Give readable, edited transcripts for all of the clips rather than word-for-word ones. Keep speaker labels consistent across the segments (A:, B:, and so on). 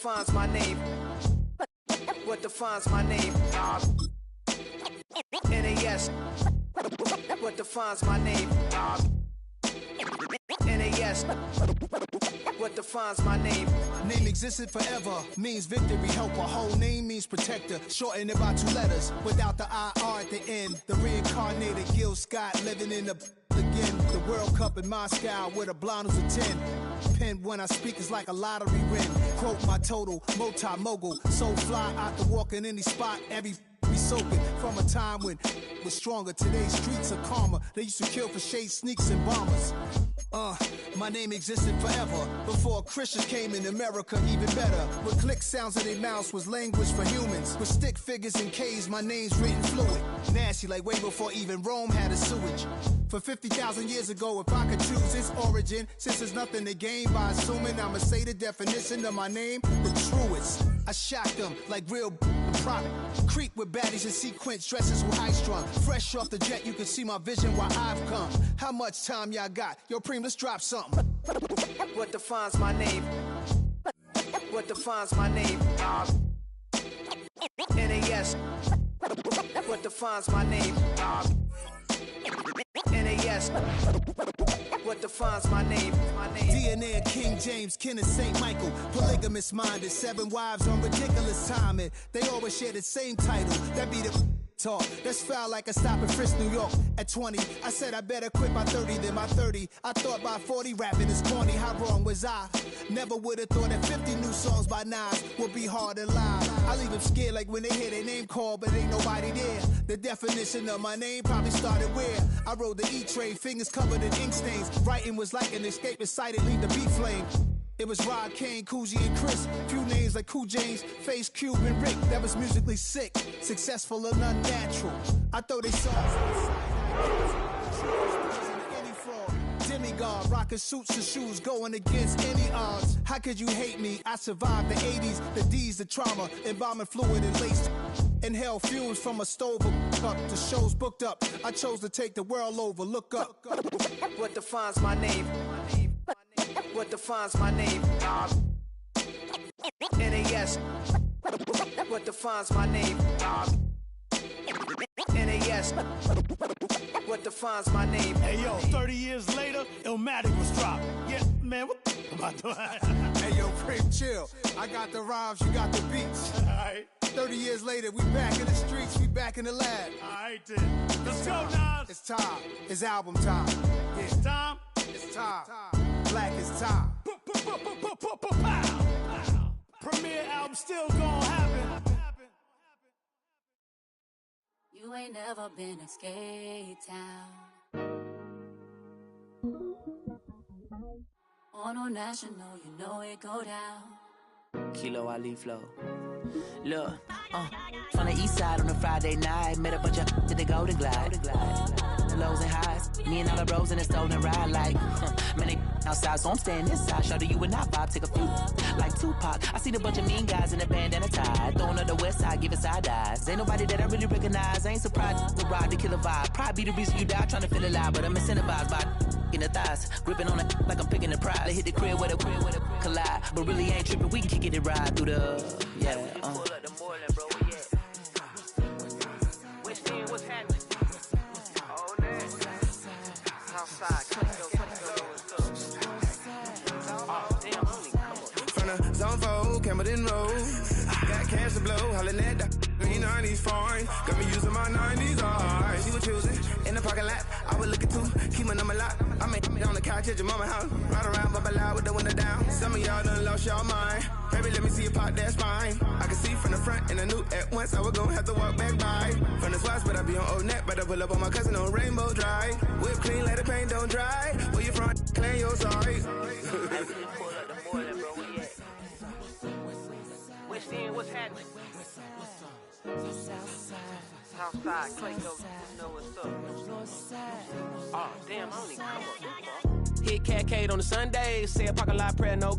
A: defines my name? What defines my name? NAS. What defines my name? NAS. What defines my name?
B: Name existed forever, means victory, helper. Whole name means protector, shortened it by 2 letters, without the IR at the end. The reincarnated Gil Scott, living in the again. The World Cup in Moscow, with a blonde who's a 10. Pen when I speak is like a lottery win. Quote my total, multi-mogul, so fly out to walk in any spot, every be soaking from a time when was stronger. Today's streets are calmer. They used to kill for shade sneaks and bombers. My name existed forever before Christians came in America, even better. With click sounds of their mouths was language for humans. With stick figures and K's, my name's written fluid. Nasty like way before even Rome had a sewage. For 50,000 years ago, if I could choose its origin, since there's nothing to gain by assuming, I'ma say the definition of my name, the truest. I shock them like real prop. Creep with baddies in sequence, dresses with high strung. Fresh off the jet, you can see my vision while I've come. How much time y'all got? Yo, Preem, let's drop something.
A: What defines my name? What defines my name? NAS. What defines my name? NAS. What defines my name?
B: DNA of King James, kin of St. Michael. Polygamous minded, 7 wives on ridiculous timing. They always share the same title. That be the talk. That's foul like a stop in Frisk, New York. At 20, I said I better quit by 30 than my 30. I thought by 40 rapping is corny. How wrong was I? Never would have thought that 50 new songs by Nas would be hard and live. I leave them scared like when they hear their name called, but ain't nobody there. The definition of my name probably started where I rode the E-train, fingers covered in ink stains. Writing was like an escape excited, leave the beat flame. It was Rod, Kane, Coogee, and Chris. Few names like Cool James, Face, Cube, and Rick. That was musically sick, successful and unnatural. I throw they songs any fraud. Demigod, rocking suits and shoes, going against any odds. How could you hate me? I survived the 80s, the D's, the trauma, embalming fluid and laced. Inhale fumes from a stove up to shows booked up. I chose to take the world over. Look up.
A: What defines my name? What defines my name? NAS. What defines my name? NAS. What defines my name?
C: Hey yo, 30 years later, Illmatic was dropped. Yeah, man, what the am I doing?
B: Hey yo, Prim, chill. I got the rhymes, you got the beats.
C: Alright.
B: 30 years later, we back in the streets, we back in the lab.
C: Alright then. Let's go, Nas.
B: It's time. It's album time. Yeah.
C: It's time.
B: It's time. Black is time.
C: Premiere album still gonna happen.
D: You ain't never been in Skate Town. On no national, you know it go down.
E: Kilo Ali Flow. Look, from the east side on a Friday night, met a bunch of to the Golden Glide. The lows and highs, me and all the bros in a stolen ride like, man, they outside, so I'm staying inside. Shout to you and I vibe, take a few, like Tupac. I seen a bunch of mean guys in a bandana tie, throwing up the west side, giving side eyes. Ain't nobody that I really recognize, I ain't surprised to ride the killer vibe. Probably be the reason you die, trying to feel alive, but I'm incentivized by in the thighs, gripping on it like I'm picking the prize. They hit the crib where the collide, but really ain't tripping. We can kick it ride through the Pull up the Moreland, bro. Yeah. What's happening? Oh, man. Southside, oh, damn, homie, come on.
F: From the zone 4, Campbellton Road. Got cash to blow, hollering at the green 90s foreign. Got me using my 90s, alright. She was choosing in the parking lot. I was looking too, keep my number locked. I made it on the couch at your mama house. Ride around, bubble loud with the window down. Some of y'all done lost y'all mind. Baby, let me see you pop, that's fine. I can see from the front and I knew at once I was gonna have to walk back by. From the spots, but I be on Old Neck. Better pull up on my cousin on Rainbow Drive. Whip clean, let the paint don't dry. Where you from? Claim your sorry.
E: Pull up the Moreland, bro. Yeah. What's happening? Southside, Clayco, you know what's up. Oh, damn, homie, come on. Hit Catcade on the Sundays, say a parking lot prayer, no.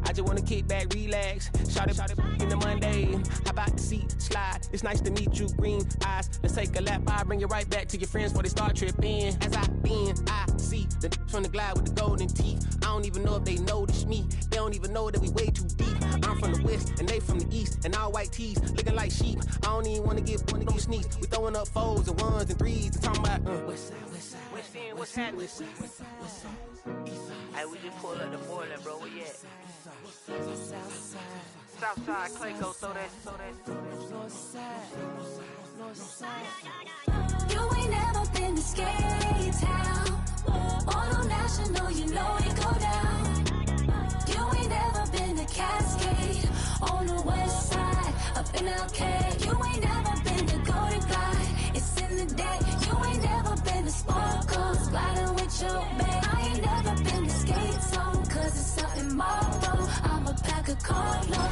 E: I just wanna kick back, relax, shout it in the Monday. How about the seat slide? It's nice to meet you, green eyes. Let's take a lap, I bring you right back to your friends before they start tripping. As I bend, I see the from the glide with the golden teeth. I don't even know if they notice me. They don't even know that we way too deep. I'm from the
A: and they from the east, and all white tees, looking like sheep. I don't even wanna get no sneaks. We throwing up fours and ones and threes, and talking about west side, what's happening?
E: Hey, we just pulled up the border, bro. Where you at? Southside, Clayco, throw that.
D: You ain't never been to Skate Town. On National, you know it go down. You ain't never been to Cascade. On the west side, up in Arcade. You ain't never been to Golden Glide. It's in the day. You ain't never been to Sparkles, gliding with your babe. I ain't never been to Skate Zone, cause it's something Marlboro. I'm a pack of Carlo.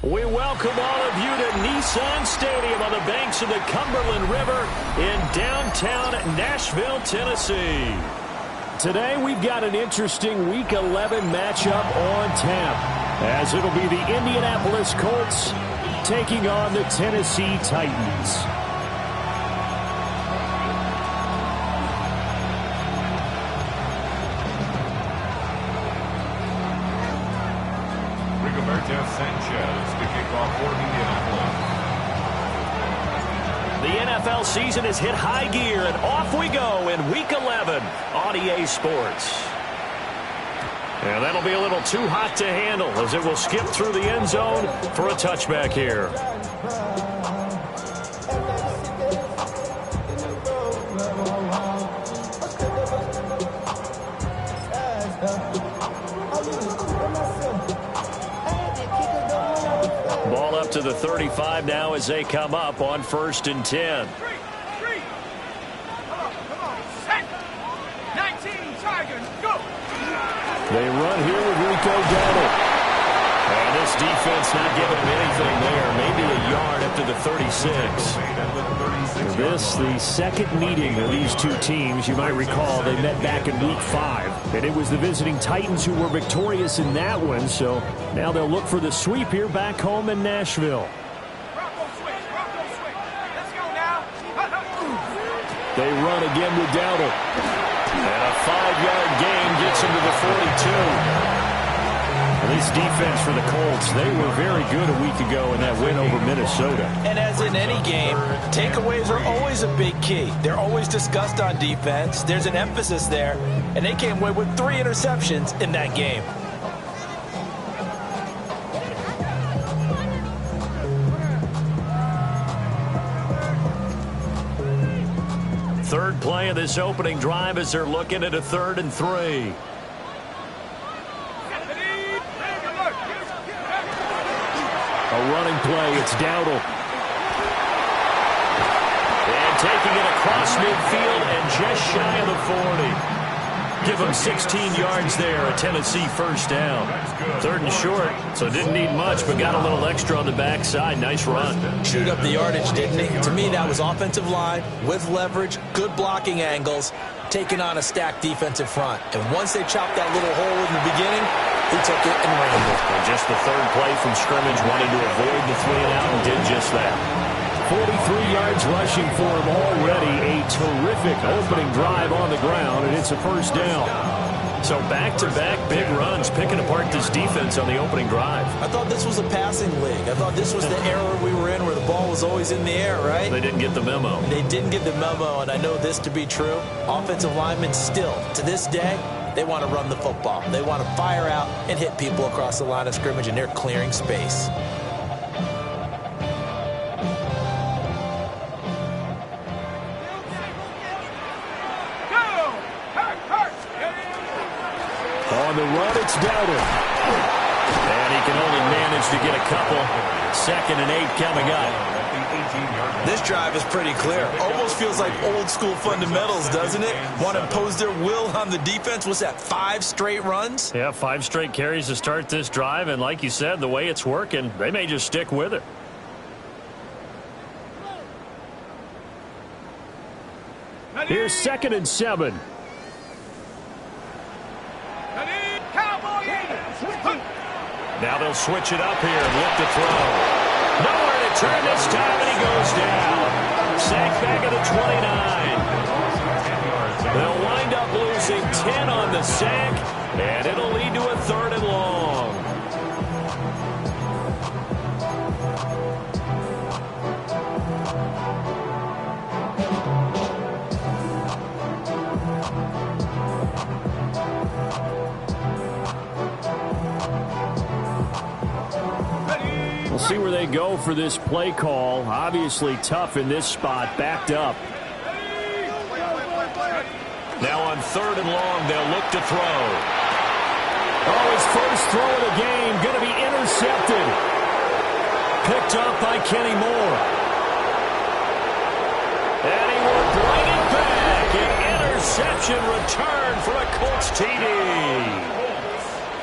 G: We welcome all of you to Nissan Stadium on the banks of the Cumberland River in downtown Nashville, Tennessee. Today we've got an interesting Week 11 matchup on tap, as it'll be the Indianapolis Colts taking on the Tennessee Titans.
H: Sanchez to kick off for Indianapolis.
G: The NFL season has hit high gear, and off we go in Week 11 on EA Sports. And that'll be a little too hot to handle as it will skip through the end zone for a touchback here. Ball up to the 35 now as they come up on 1st and 10. They run here with Rico Dowdle. And this defense not giving him anything there. Maybe a yard up to the 36. This, the second meeting of these two teams. You might recall they met back in Week 5. And it was the visiting Titans who were victorious in that one. So now they'll look for the sweep here back home in Nashville. They run again with Dowdle. And a 5-yard gain gets him to the 42. And this defense for the Colts, they were very good a week ago in that win over Minnesota.
I: And as in any game, takeaways are always a big key. They're always discussed on defense. There's an emphasis there. And they came away with 3 interceptions in that game.
G: Third play of this opening drive as they're looking at a 3rd and 3. A running play, it's Dowdle. And taking it across midfield and just shy of the 40. Give him 16 yards there, a Tennessee first down. 3rd and short, so didn't need much, but got a little extra on the backside. Nice run.
I: Chewed up the yardage, didn't he? To me, that was offensive line with leverage, good blocking angles, taking on a stacked defensive front. And once they chopped that little hole in the beginning, he took it and ran it.
G: And just the 3rd play from scrimmage, wanting to avoid the 3-and-out and did just that. 43 yards rushing for him already. A terrific opening drive on the ground, and it's a first down. So back-to-back big runs, picking apart this defense on the opening drive.
I: I thought this was a passing league. I thought this was the era we were in where the ball was always in the air, right?
G: They didn't get the memo.
I: They didn't get the memo, and I know this to be true. Offensive linemen still, to this day, they want to run the football. They want to fire out and hit people across the line of scrimmage, and they're clearing space.
G: On the run, it's Dowdle. And he can only manage to get a couple. 2nd and 8 coming up.
I: This drive is pretty clear. Almost feels like old school fundamentals, doesn't it? Want to impose their will on the defense. What's that, 5 straight runs?
G: Yeah, 5 straight carries to start this drive. And like you said, the way it's working, they may just stick with it. Here's 2nd and 7. Now they'll switch it up here and look to throw. Nowhere to turn this time, and he goes down. sack back at the 29. They'll wind up losing 10 on the sack, and it'll lead to a 3rd and long. We'll see where they go for this play call. Obviously tough in this spot, backed up. Now on 3rd and long, they'll look to throw. Oh, his first throw of the game going to be intercepted. Picked up by Kenny Moore. And he will bring it back. An interception return for a Colts TD.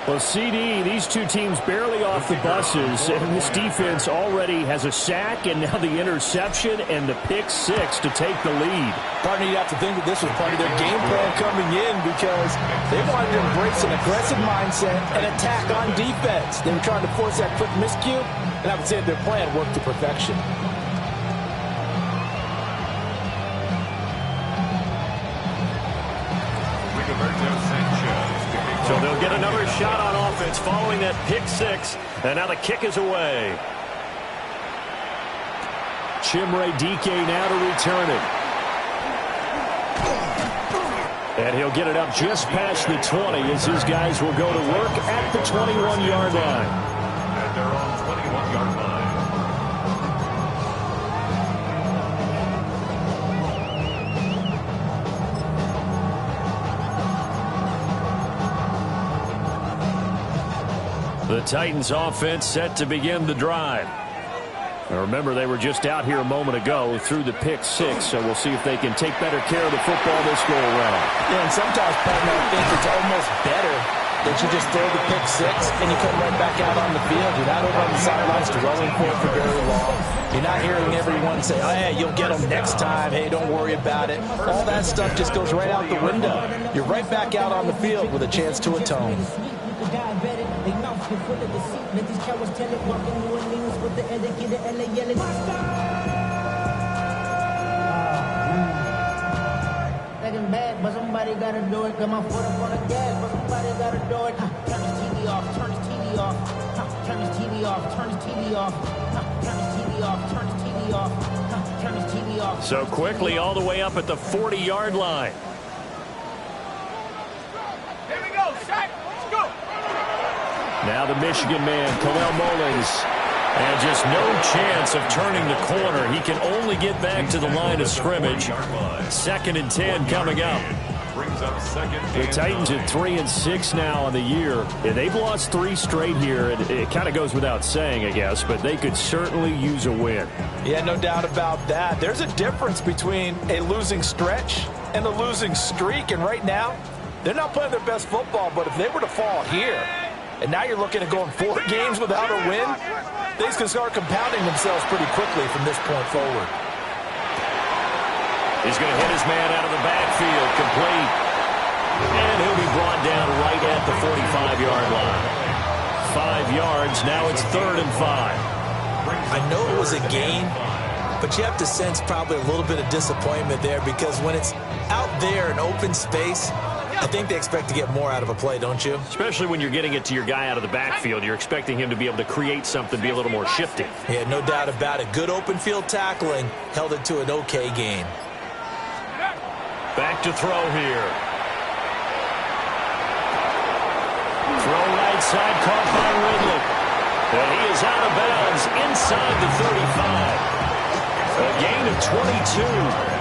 G: Well, CD, these two teams barely off the buses, and this defense already has a sack, and now the interception and the pick 6 to take the lead.
I: Partner, you have to think that this was part of their game plan coming in because they wanted to embrace an aggressive mindset and attack on defense. They were trying to force that quick miscue, and I would say their plan worked to perfection.
G: So they'll get another shot on offense following that pick 6. And now the kick is away. Chimere Dike now to return it. And he'll get it up just past the 20 as his guys will go to work at the 21-yard line.
H: And they're on 21-yard line.
G: The Titans offense set to begin the drive. Now remember, they were just out here a moment ago through the pick 6, so we'll see if they can take better care of the football this go around.
I: Yeah, and sometimes, partner, I think it's almost better that you just throw the pick 6 and you come right back out on the field. You're not over on the sidelines dwelling for it for very long. You're not hearing everyone say, oh, hey, you'll get them next time. Hey, don't worry about it. All that stuff just goes right out the window. You're right back out on the field with a chance to atone.
J: Bad, but somebody gotta do it. Got my foot up on the gas, but somebody gotta do it. Turn his TV off, turn his TV off. Turn his TV off, turn his TV off. Turn his TV off, turn his TV off. Turn his TV off.
G: So quickly all the way up at the 40-yard line.
H: Here we go, Shaq. Let's go.
G: Now the Michigan man, Khalil Mullins. And just no chance of turning the corner. He can only get back to the line of scrimmage. 2nd and 10 coming up. The Titans at 3-6 now on the year. And they've lost 3 straight here. It kind of goes without saying, I guess, but they could certainly use a win.
I: Yeah, no doubt about that. There's a difference between a losing stretch and a losing streak. And right now, they're not playing their best football, but if they were to fall here, and now you're looking at going 4 games without a win, things can start compounding themselves pretty quickly from this point forward.
G: He's going to hit his man out of the backfield, complete. And he'll be brought down right at the 45-yard line. 5 yards, now it's 3rd and 5.
I: I know it was a gain, but you have to sense probably a little bit of disappointment there because when it's out there in open space, I think they expect to get more out of a play, don't you?
G: Especially when you're getting it to your guy out of the backfield. You're expecting him to be able to create something, be a little more shifty.
I: Yeah, no doubt about it. Good open field tackling held it to an okay gain.
G: Back to throw here. Throw right side, caught by Ridley. And he is out of bounds inside the 35. A gain of 22.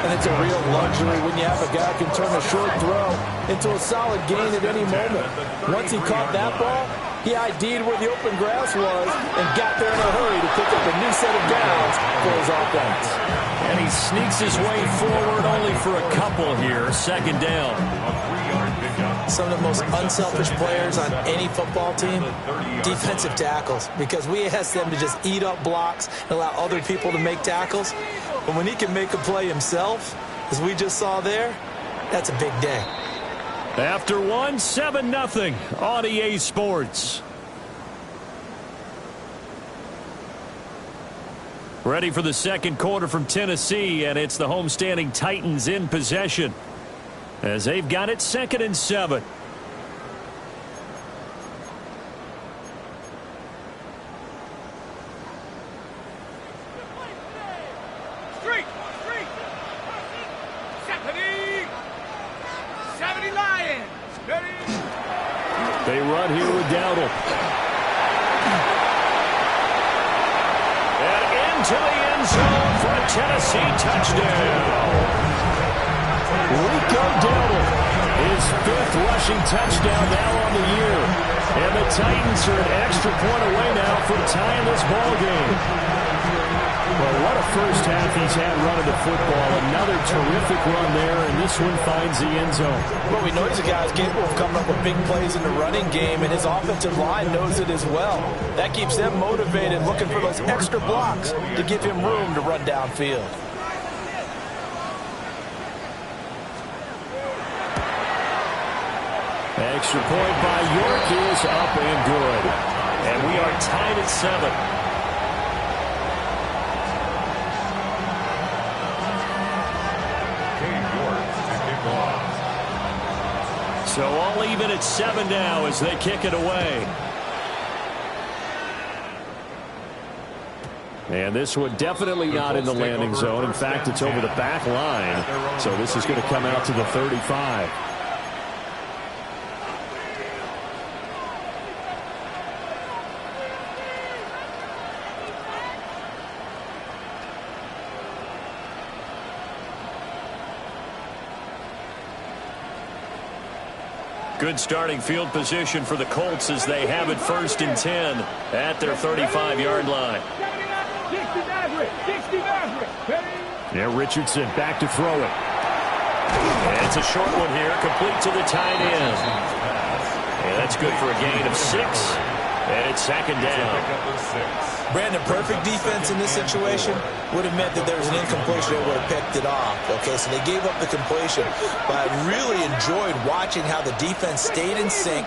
I: And it's a real luxury when you have a guy who can turn a short throw into a solid gain at any moment. Once he caught that ball, he ID'd where the open grass was and got there in a hurry to pick up a new set of downs for his offense.
G: And he sneaks his way forward only for a couple here. 2nd down.
I: Some of the most unselfish players on any football team, defensive tackles, because we ask them to just eat up blocks and allow other people to make tackles. But when he can make a play himself, as we just saw there, that's a big day.
G: After 1, 7-0 on EA Sports. Ready for the second quarter from Tennessee, and it's the homestanding Titans in possession as they've got it 2nd and 7. They run here with Dowdle. And into the end zone for a Tennessee touchdown. Rico Dowdle, his 5th rushing touchdown now on the year. And the Titans are an extra point away now from tying this ball game. Well, what a first half he's had running the football. Another terrific run there, and this one finds the end zone.
I: Well, we know he's a guy who's capable of coming up with big plays in the running game, and his offensive line knows it as well. That keeps them motivated, looking for those extra blocks to give him room to run downfield.
G: Extra point by York is up and good. And we are tied at 7. So all even at 7 now as they kick it away. And this one definitely not in the landing zone. In fact, it's over the back line. So this is going to come out to the 35. Good starting field position for the Colts as they have it 1st and 10 at their 35-yard line. Now Richardson back to throw it. And it's a short one here, complete to the tight end. And that's good for a gain of 6. And it's 2nd down.
I: Brandon, perfect defense in this situation would have meant that there was an incompletion that would have picked it off. Okay, so they gave up the completion. But I really enjoyed watching how the defense stayed in sync,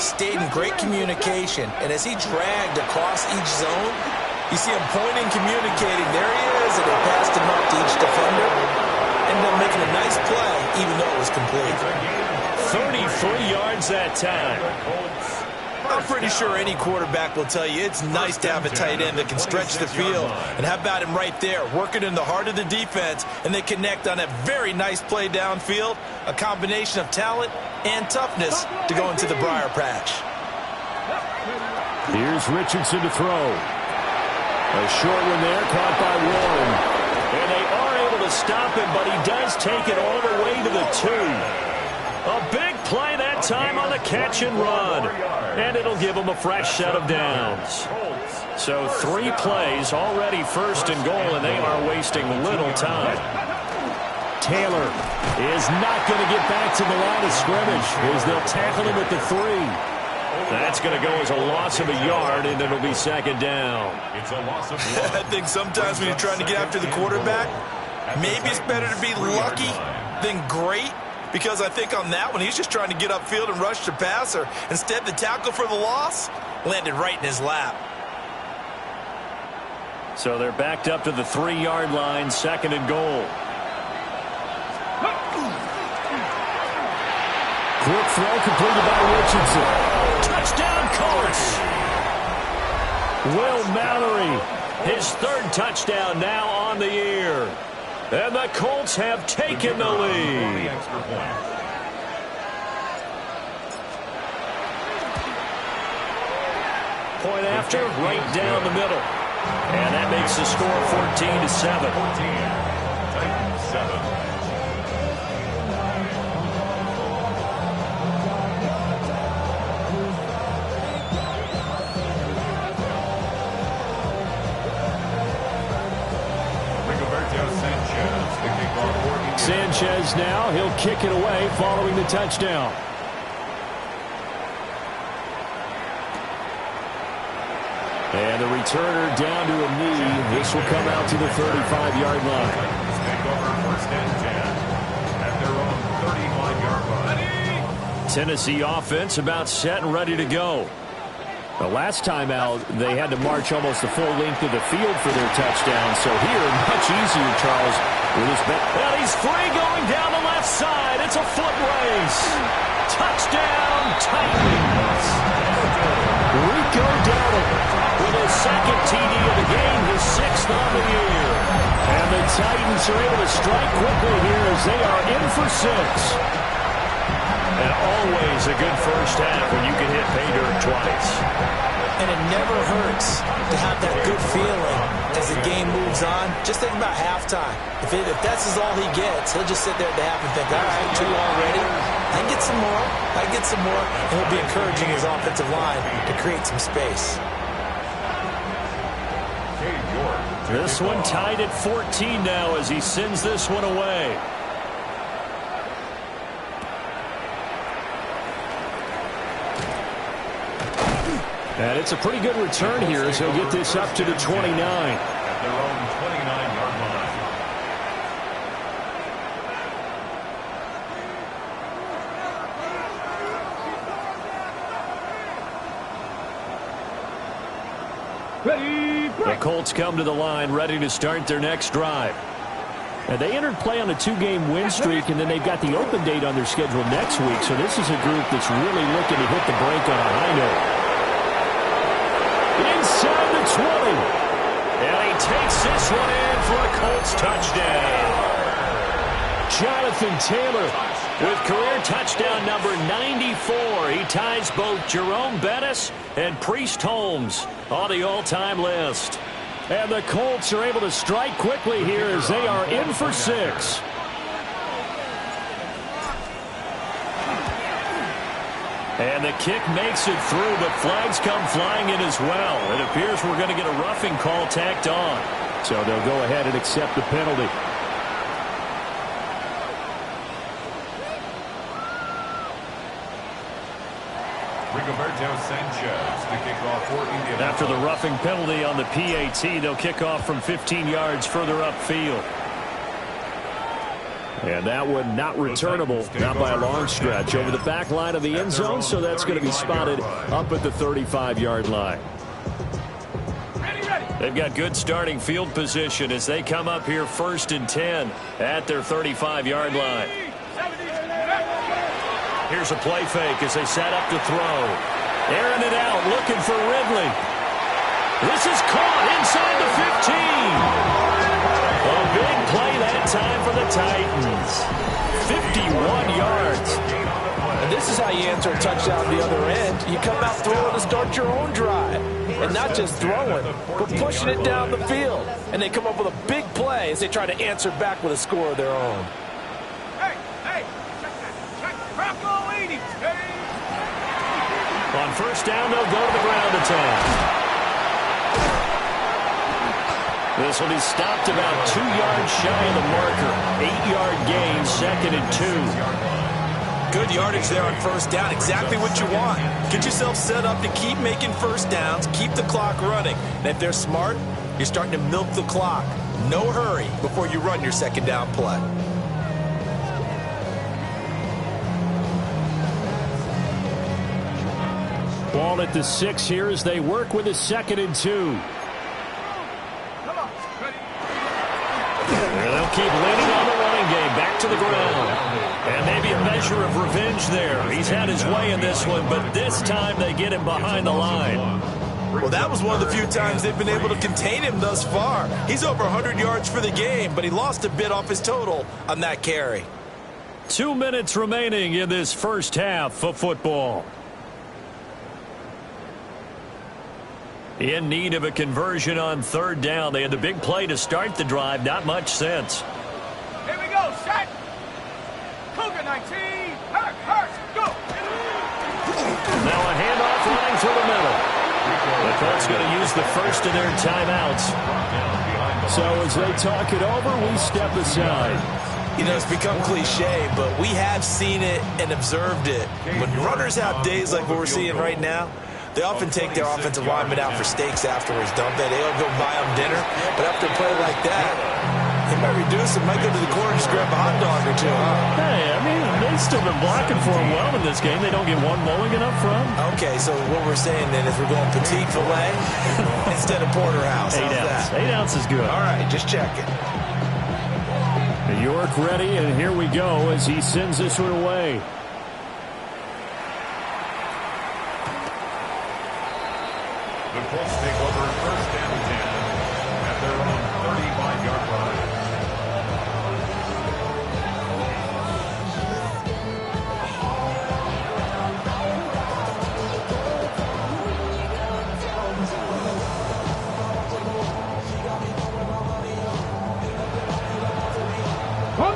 I: stayed in great communication. And as he dragged across each zone, you see him pointing, communicating. There he is, and they passed him up to each defender. Ended up making a nice play, even though it was complete.
G: 33 yards that time.
I: I'm pretty sure any quarterback will tell you it's nice to have a tight end that can stretch the field. And how about him right there, working in the heart of the defense, and they connect on a very nice play downfield, a combination of talent and toughness to go into the briar patch.
G: Here's Richardson to throw. A short one there, caught by Warren. And they are able to stop him, but he does take it all the way to the 2. A big play that time on the catch and run. And it'll give them a fresh set of downs. So 3 plays already 1st and goal, and they are wasting little time. Taylor is not going to get back to the line of scrimmage as they'll tackle him at the 3. That's going to go as a loss of a yard, and it'll be 2nd down.
H: It's a loss of 1.
I: I think sometimes when you're trying to get after the quarterback, maybe it's better to be lucky than great. Because I think on that one, he's just trying to get upfield and rush the passer. Instead, the tackle for the loss landed right in his lap.
G: So they're backed up to the 3-yard line, 2nd and goal. Quick throw completed by Richardson. Touchdown, Colts! Will Mallory, his 3rd touchdown now on the year. And the Colts have taken the lead. Point after, right down the middle. And that makes the score 14-7.
H: 7.
G: Sanchez now, he'll kick it away following the touchdown. And the returner down to a knee. This will come out to the 35-yard line.
H: Take over 1st and 10 at their own 35-yard line.
G: Tennessee offense about set and ready to go. The last time out, they had to march almost the full length of the field for their touchdown. So here, much easier, Charles, with his back.
I: Well, he's free going down the left side. It's a foot race. Touchdown, Titans.
G: Rico Dowdle with his second TD of the game, his 6th on the year. And the Titans are able to strike quickly here as they are in for 6.
H: And always a good first half when you can hit pay dirt twice.
I: And it never hurts to have that good feeling as the game moves on. Just think about halftime. If that's all he gets, he'll just sit there at the half and think, all right, 2 already. I can get some more. I can get some more. And he'll be encouraging his offensive line to create some space.
G: This one tied at 14 now as he sends this one away. And it's a pretty good return here as he'll get this up to the 29.
H: At their own 29-yard line.
G: The Colts come to the line ready to start their next drive. And they entered play on a 2-game win streak, and then they've got the open date on their schedule next week. So this is a group that's really looking to hit the break on a high note. Inside the 20.
H: And he takes this one in for a Colts touchdown.
G: Jonathan Taylor with career touchdown number 94. He ties both Jerome Bettis and Priest Holmes on the all-time list. And the Colts are able to strike quickly here as they are in for 6. And the kick makes it through, but flags come flying in as well. It appears we're going to get a roughing call tacked on. So they'll go ahead and accept the penalty.
H: Rigoberto Sanchez to kick off for Indianapolis.
G: After the roughing penalty on the PAT, they'll kick off from 15 yards further upfield. And that one not returnable, not by a long stretch, over the back line of the end zone, so that's going to be spotted up at the 35-yard line. They've got good starting field position as they come up here 1st and 10 at their 35-yard line. Here's a play fake as they set up to throw. Airing it out, looking for Ridley. This is caught inside the 15. A big play that time for the Titans. 51 yards.
I: And this is how you answer a touchdown the other end. You come out throwing to start your own drive. And not just throwing, but pushing it down the field. And they come up with a big play as they try to answer back with a score of their own.
G: On 1st down, they'll go to the ground attack. This will be stopped about 2 yards shy of the marker. 8-yard gain, 2nd and 2.
I: Good yardage there on 1st down. Exactly what you want. Get yourself set up to keep making 1st downs, keep the clock running. And if they're smart, you're starting to milk the clock. No hurry before you run your 2nd down play.
G: Ball at the 6 here as they work with a 2nd and 2. They'll keep leaning on the running game. Back to the ground. And maybe a measure of revenge there. He's had his way in this one, but this time they get him behind the line.
I: Well, that was one of the few times they've been able to contain him thus far. He's over 100 yards for the game, but he lost a bit off his total on that carry.
G: 2 minutes remaining in this first half of football. In need of a conversion on 3rd down. They had the big play to start the drive. Not much sense.
K: Here we go. Set. Cougar 19. Hurst. Go.
G: Now a handoff running through the middle. The Colts going to use the first of their timeouts. So as they talk it over, we step aside.
I: You know, it's become cliche, but we have seen it and observed it. When runners have days like what we're seeing right now, they often take their offensive linemen out for steaks afterwards, don't they? They'll go buy them dinner. But after a play like that, He might reduce it, might go to the corner and just grab a hot dog or two.
G: Hey, I mean, they've still been blocking for him well in this game. They don't get one mulligan up front.
I: Okay, so what we're saying then is we're going petite filet instead of porterhouse.
G: 8 ounce. 8 ounce is good.
I: All right, just check it.
G: York ready, and here we go as he sends this one away.
H: The Colts take over first and 10 at their own 35-yard line.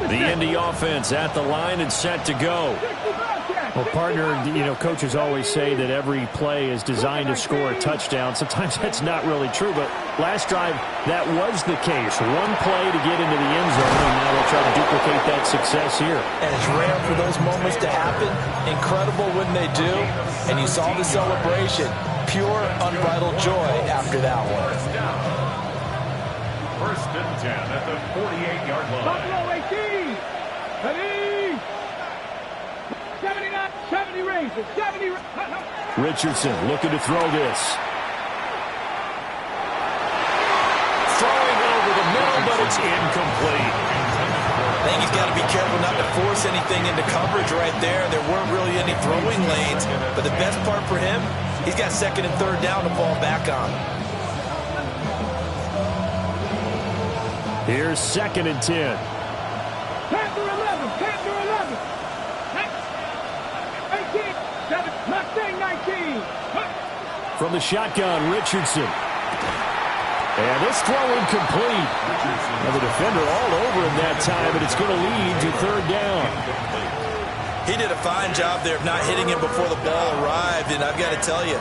G: The Indy offense at the line and set to go. Well, partner, coaches always say that every play is designed to score a touchdown. Sometimes that's not really true, but last drive, that was the case. One play to get into the end zone, and now they'll try to duplicate that success here.
I: And it's rare for those moments to happen. Incredible when they do. And you saw the celebration. Pure, unbridled joy after that one.
H: First and 10 at the 48-yard line.
K: Buffalo 18. Ready. 79, 70 raises, 70.
G: Richardson looking to throw this.
H: Throwing over the middle, but it's incomplete.
I: I think he's got to be careful not to force anything into coverage right there. There weren't really any throwing lanes, but the best part for him, he's got second and third down to fall back on.
G: Here's second and 10.
K: Panther 11, Panther 11. 18, 7, Mustang 19.
G: From the shotgun, Richardson. And this throw incomplete. Now the defender all over him that time, but it's going to lead to third down.
I: He did a fine job there of not hitting him before the ball arrived, and I've got to tell you,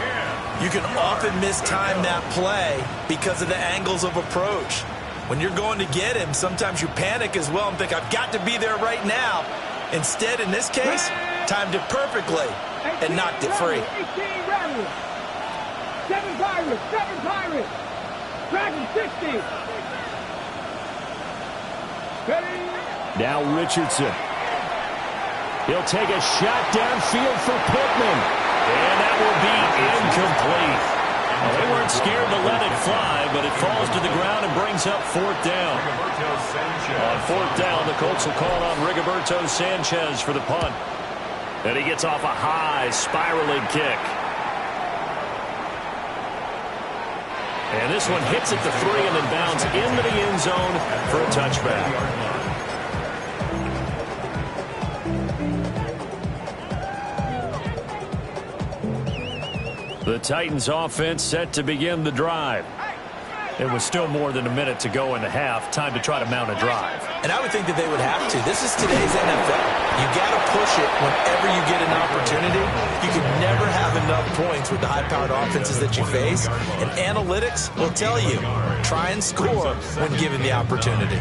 I: you can often mistime that play because of the angles of approach. When you're going to get him, sometimes you panic as well and think, I've got to be there right now. Instead, in this case, timed it perfectly and knocked it free.
K: 18 Rattlers. 7 Pirates, 7 Pirates. Dragon 60. Ready.
G: Now Richardson. He'll take a shot downfield for Pittman. And that will be incomplete. Well, they weren't scared to let it fly, but it falls to the ground and brings up fourth down. On fourth down, the Colts will call on Rigoberto Sanchez for the punt. And he gets off a high spiraling kick. And this one hits at the 3 and then bounds into the end zone for a touchback. The Titans offense set to begin the drive. It was still more than a minute to go in the half. Time to try to mount a drive.
I: And I would think that they would have to. This is today's NFL. You got to push it whenever you get an opportunity. You can never have enough points with the high-powered offenses that you face. And analytics will tell you, try and score when given the opportunity.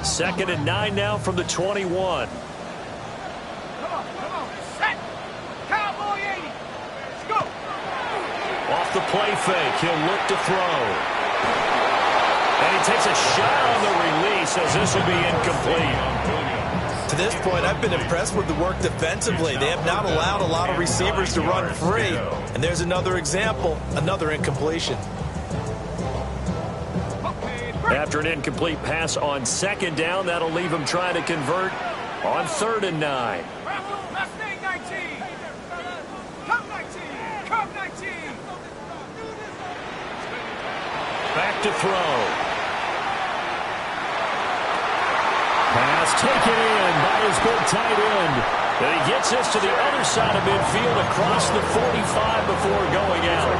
G: Second and 9 now from the 21.
K: Come on. Set. Cowboy 80. Let's go.
G: Off the play fake, he'll look to throw. And he takes a shot on the release as this will be incomplete.
I: To this point, I've been impressed with the work defensively. They have not allowed a lot of receivers to run free. And there's another example, another incompletion.
G: After an incomplete pass on second down, that'll leave him trying to convert on third and 9.
K: Mustang 19. Come 19. Come 19.
G: Back to throw. Pass taken in by his big tight end. And he gets this to the other side of midfield across the 45 before going out.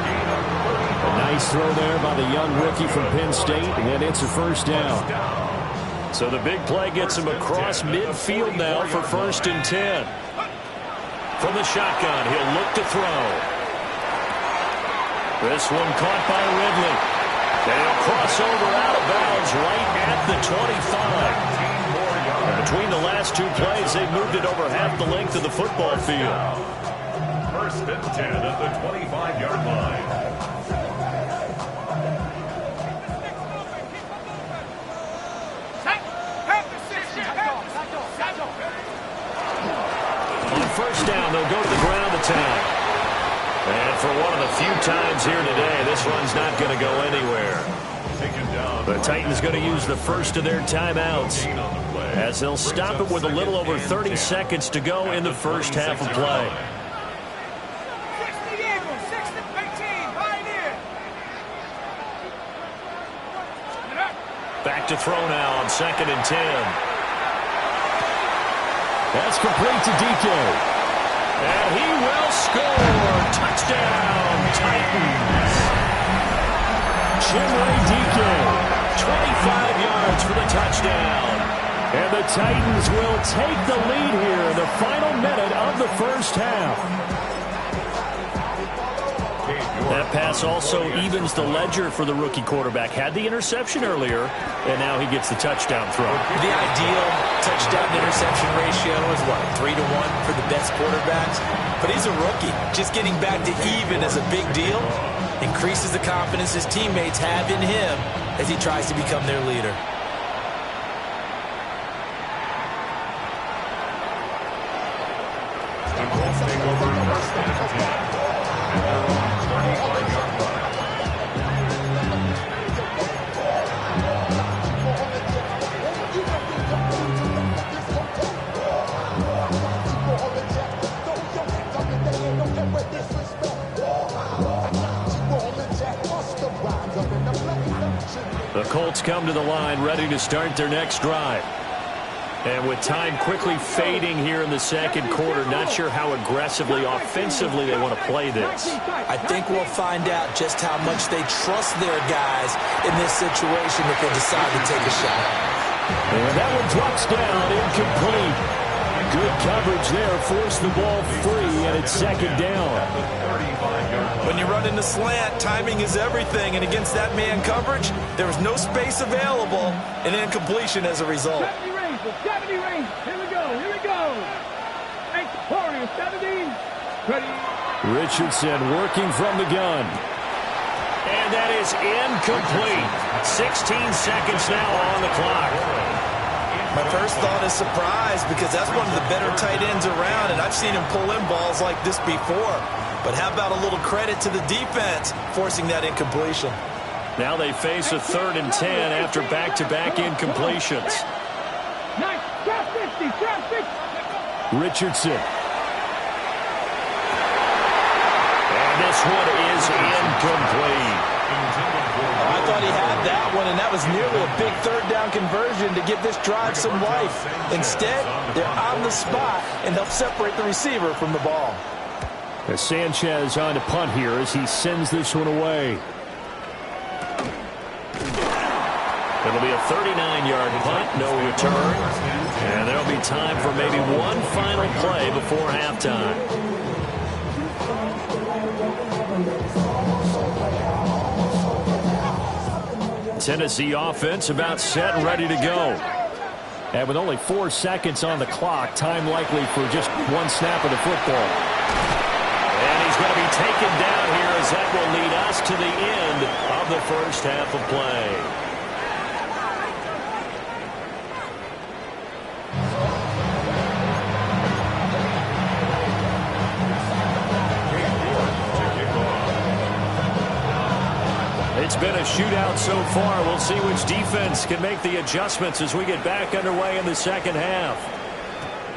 G: A nice throw there by the young rookie from Penn State, and it's a first down. So the big play gets him across midfield now for first and 10. From the shotgun, he'll look to throw. This one caught by Ridley. And he'll cross over out of bounds right at the 25. And between the last two plays, they've moved it over half the length of the football field.
H: First and 10 at the 25-yard line.
G: On first down, they'll go to the ground attack. And for one of the few times here today, this run's not going to go anywhere. The Titans going to use the first of their timeouts as they'll stop it with a little over 30 seconds to go in the first half of play. Back to throw now on 2nd and 10.
C: That's complete to DK.
G: And he will score. Touchdown, Titans.
C: Chimway DK.
G: 25 yards for the touchdown.
C: And the Titans will take the lead here in the final minute of the first half.
G: That pass also evens the ledger for the rookie quarterback. Had the interception earlier, and now he gets the touchdown throw.
I: The ideal touchdown-interception ratio is, what, 3-1 for the best quarterbacks? But he's a rookie. Just getting back to even is a big deal. Increases the confidence his teammates have in him as he tries to become their leader.
H: The Colts take over first and 10. And they're on 35-yard line.
G: The Colts come to the line ready to start their next drive. And with time quickly fading here in the second quarter, not sure how aggressively, offensively they want to play this.
I: I think we'll find out just how much they trust their guys in this situation if they decide to take a shot.
C: And that one drops down, incomplete. Good coverage there, forced the ball free, and it's 2nd down.
I: When you run in the slant, timing is everything, and against that man coverage, there was no space available, and incompletion as a result.
K: 70 range. Here we go. Here we go. Warriors 70. Ready.
C: Richardson working from the gun.
G: And that is incomplete. 16 seconds now on the clock.
I: My first thought is surprise because that's one of the better tight ends around, and I've seen him pull in balls like this before. But how about a little credit to the defense forcing that incompletion?
G: Now they face a 3rd and 10 after back-to-back incompletions.
K: Nice. Drop 50. Drop 50.
C: Richardson.
G: And this one is incomplete.
I: Oh, I thought he had that one, and that was nearly a big 3rd down conversion to give this drive some life. Instead, they're on the spot and help separate the receiver from the ball.
C: Sanchez on to punt here as he sends this one away.
G: It'll be a 39-yard punt, no return. And there'll be time for maybe one final play before halftime. Tennessee offense about set and ready to go.
C: And with only 4 seconds on the clock, time likely for just one snap of the football.
G: And he's going to be taken down here as that will lead us to the end of the first half of play. It's been a shootout so far. We'll see which defense can make the adjustments as we get back underway in the second half.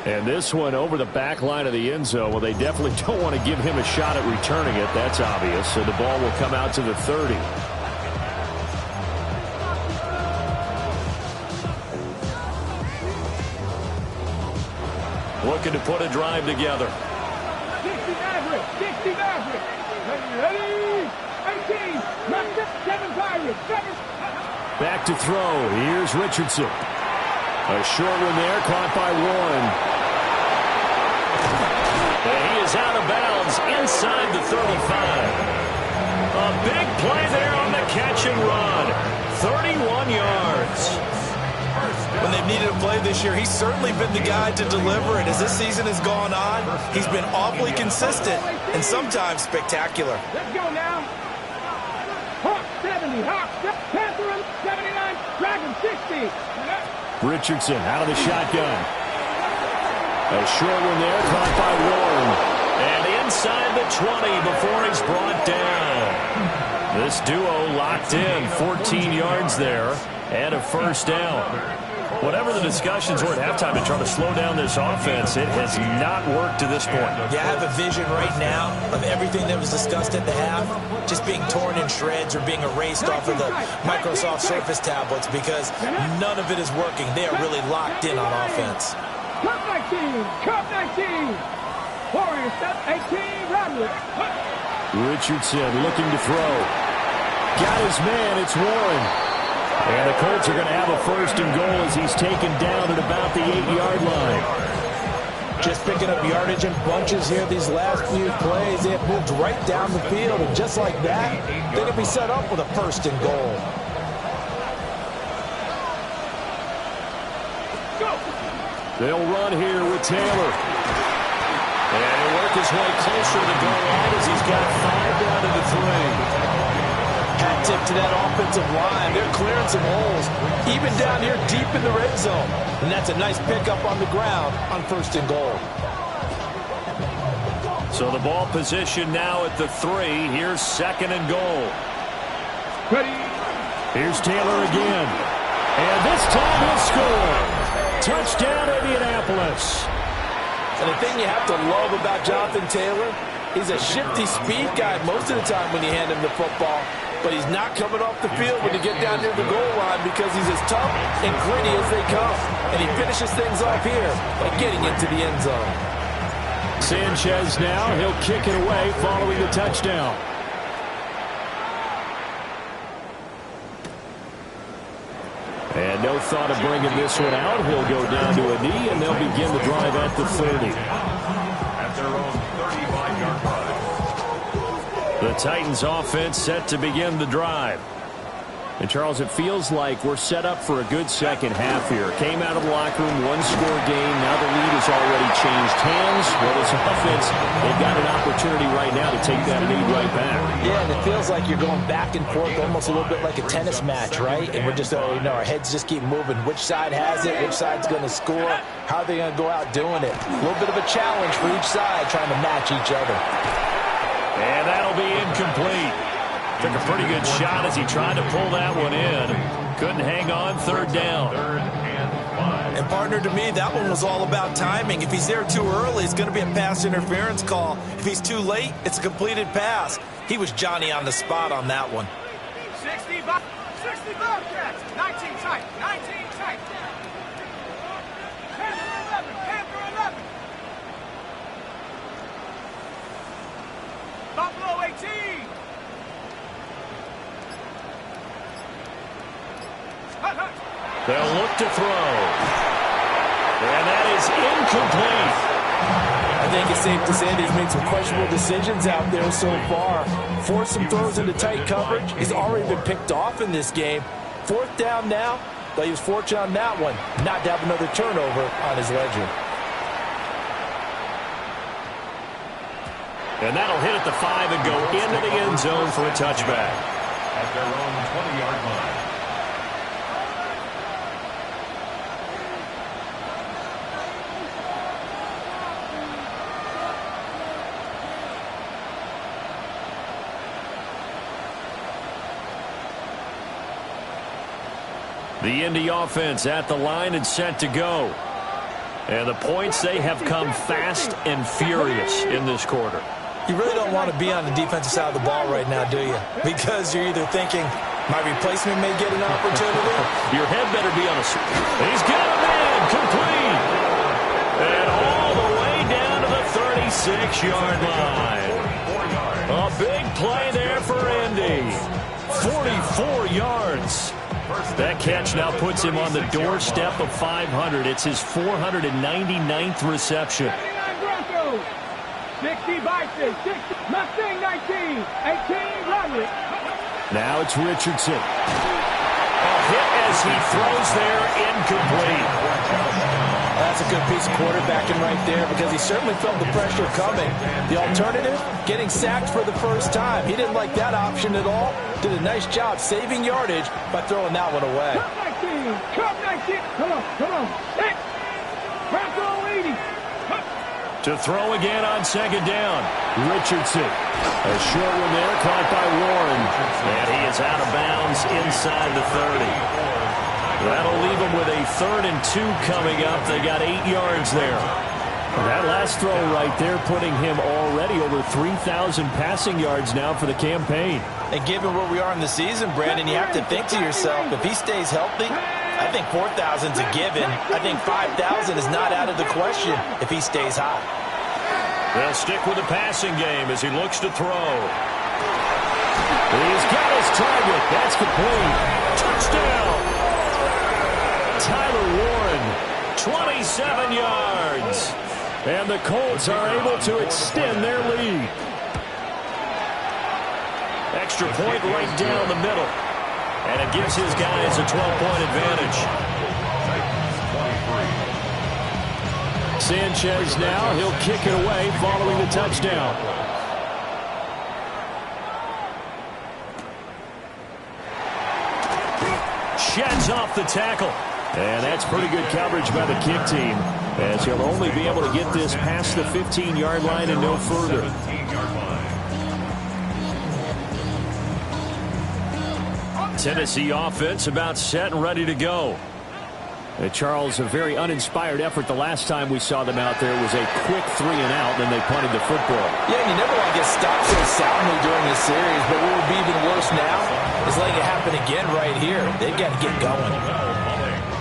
C: And this one over the back line of the end zone. Well, they definitely don't want to give him a shot at returning it. That's obvious. So the ball will come out to the 30.
G: Looking to put a drive together.
K: 60 Maverick. 60 Maverick. Ready? 18. Left 7 Pirates. 7.
C: Back to throw. Here's Richardson. A short one there, caught by Warren.
G: And he is out of bounds inside the 35. A big play there on the catch and run. 31 yards.
I: When they've needed a play this year, he's certainly been the guy to deliver it. As this season has gone on, he's been awfully consistent and sometimes spectacular.
K: Let's go now. Hawk 70, Hawk, Panther 79, Dragon 60.
C: Richardson out of the shotgun. A short one there, caught by Warren. And inside the 20 before he's brought down. This duo locked in, 14 yards there, and a first down. Whatever the discussions were at halftime to try to slow down this offense, it has not worked to this point.
I: Yeah, I have a vision right now of everything that was discussed at the half just being torn in shreds or being erased off of the Microsoft Surface tablets because none of it is working. They are really locked in on offense.
K: Cup 19, Cup 19. Warriors, 18, Rodley.
C: Richardson looking to throw. Got his man, it's Warren. And the Colts are going to have a first and goal as he's taken down at about the 8-yard line.
I: Just picking up yardage in bunches here these last few plays. They have moved right down the field, and just like that, they're going to be set up with a first and goal.
C: They'll run here with Taylor. And he'll work his way closer to the goal line as he's got 5 down to the 3.
I: Hat tip to that offensive line. They're clearing some holes, even down here deep in the red zone. And that's a nice pickup on the ground on first and goal.
C: So the ball position now at the 3. Here's second and goal.
K: Ready.
C: Here's Taylor again. And this time he'll score. Touchdown, Indianapolis.
I: And the thing you have to love about Jonathan Taylor, he's a shifty speed guy most of the time when you hand him the football. But he's not coming off the field when you get down near the goal line because he's as tough and gritty as they come. And he finishes things off here by getting into the end zone.
C: Sanchez now, he'll kick it away following the touchdown. And no thought of bringing this one out. He'll go down to a knee, and they'll begin the drive at the 30.
H: At their own 35-yard line.
C: The Titans offense set to begin the drive. And, Charles, it feels like we're set up for a good second half here. Came out of the locker room, one-score game. Now the lead has already changed hands. Well, this offense, they've got an opportunity right now to take that lead right back.
I: Yeah, and it feels like you're going back and forth almost a little bit like a tennis match, right? And we're just, our heads just keep moving. Which side has it? Which side's going to score? How are they going to go out doing it? A little bit of a challenge for each side trying to match each other.
C: And that'll be incomplete. Took a pretty good shot as he tried to pull that one in. Couldn't hang on, third down.
I: And, partner, to me, that one was all about timing. If he's there too early, it's going to be a pass interference call. If he's too late, it's a completed pass. He was Johnny on the spot on that one.
K: 60 Bobcats, 19 tight, 19 tight. Panther 11. Buffalo 18.
C: They'll look to throw. And that is incomplete.
I: I think it's safe to say that he's made some questionable decisions out there so far. Forced some throws into tight coverage. He's already been picked off in this game. Fourth down now, but he was fortunate on that one not to have another turnover on his ledger.
C: And that'll hit at the 5 and go into the end zone for a touchback.
H: At their own 20-yard line.
C: The Indy offense at the line and set to go. And the points, they have come fast and furious in this quarter.
I: You really don't want to be on the defensive side of the ball right now, do you? Because you're either thinking, my replacement may get an opportunity.
C: Your head better be on a... He's got a man, complete. And all the way down to the 36-yard line. A big play there for Indy. 44 yards. That catch now puts him on the doorstep of 500. It's his 499th reception.
K: 60 Bison, 60 Mustang 19, 18 Rodley.
C: Now it's Richardson. A hit as he throws there incomplete.
I: That's a good piece of quarterbacking right there because he certainly felt the pressure coming. The alternative, getting sacked for the first time. He didn't like that option at all. Did a nice job saving yardage by throwing that one away.
K: Come 19. Come on. Hey. Bronco 80.
C: To throw again on second down. Richardson. A short one there, caught by Warren. And he is out of bounds inside the 30. That'll leave them with a 3rd and 2 coming up. They got 8 yards there. That last throw right there putting him already over 3,000 passing yards now for the campaign.
I: And given where we are in the season, Brandon, you have to think to yourself, if he stays healthy, I think 4,000's a given. I think 5,000 is not out of the question if he stays hot.
C: They'll stick with the passing game as he looks to throw. He's got his target. That's complete. Touchdown! Tyler Warren, 27 yards. And the Colts are able to extend their lead. Extra point right down the middle. And it gives his guys a 12-point advantage. Sanchez now, he'll kick it away following the touchdown. Sheds off the tackle. And that's pretty good coverage by the kick team, as he'll only be able to get this past the 15-yard line and no further. Tennessee offense about set and ready to go. Charles, a very uninspired effort the last time we saw them out there. It was a quick 3 and out, then they punted the football.
I: Yeah, you never want to get stopped so soundly during the series, but what would be even worse now is letting it happen again right here. They've got to get going.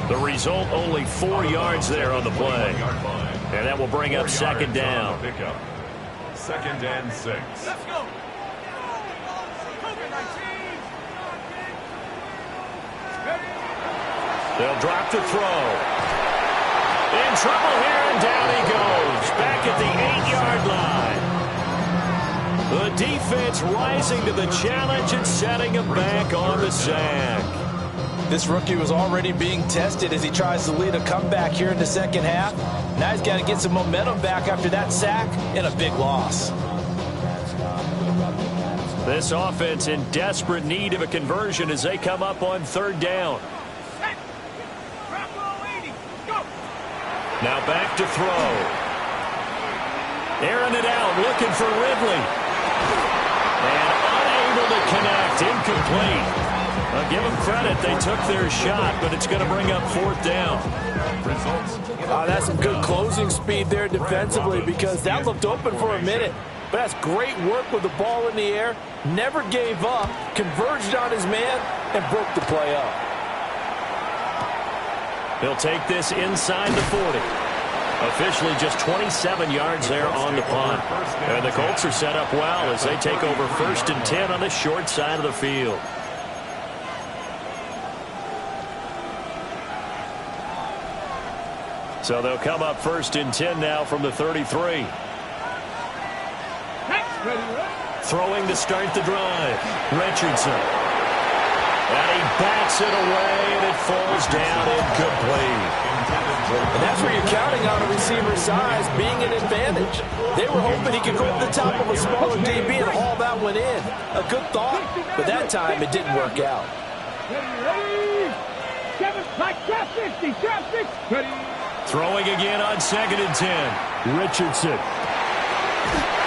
C: The result, only 4 yards there on the play. And that will bring up second down.
H: 2nd and 6.
K: Let's go.
C: They'll drop to throw. In trouble here, and down he goes. Back at the 8-yard line. The defense rising to the challenge and setting him back on the sack.
I: This rookie was already being tested as he tries to lead a comeback here in the second half. Now he's got to get some momentum back after that sack and a big loss.
C: This offense in desperate need of a conversion as they come up on 3rd down. Now back to throw. Airing it out, looking for Ridley. And unable to connect, incomplete. I'll give them credit, they took their shot, but it's going to bring up 4th down.
I: That's some good closing speed there defensively because that looked open for a minute. But that's great work with the ball in the air. Never gave up, converged on his man, and broke the play up.
C: He'll take this inside the 40. Officially just 27 yards there on the punt. And the Colts are set up well as they take over 1st and 10 on the short side of the field. So they'll come up 1st and 10 now from the 33. Throwing to start the drive. Richardson. And he bats it away, and it falls down incomplete.
I: And that's where you're counting on a receiver's size being an advantage. They were hoping he could go up the top of a smaller DB and haul that one in. A good thought, but that time it didn't work out.
C: Throwing again on 2nd and 10. Richardson.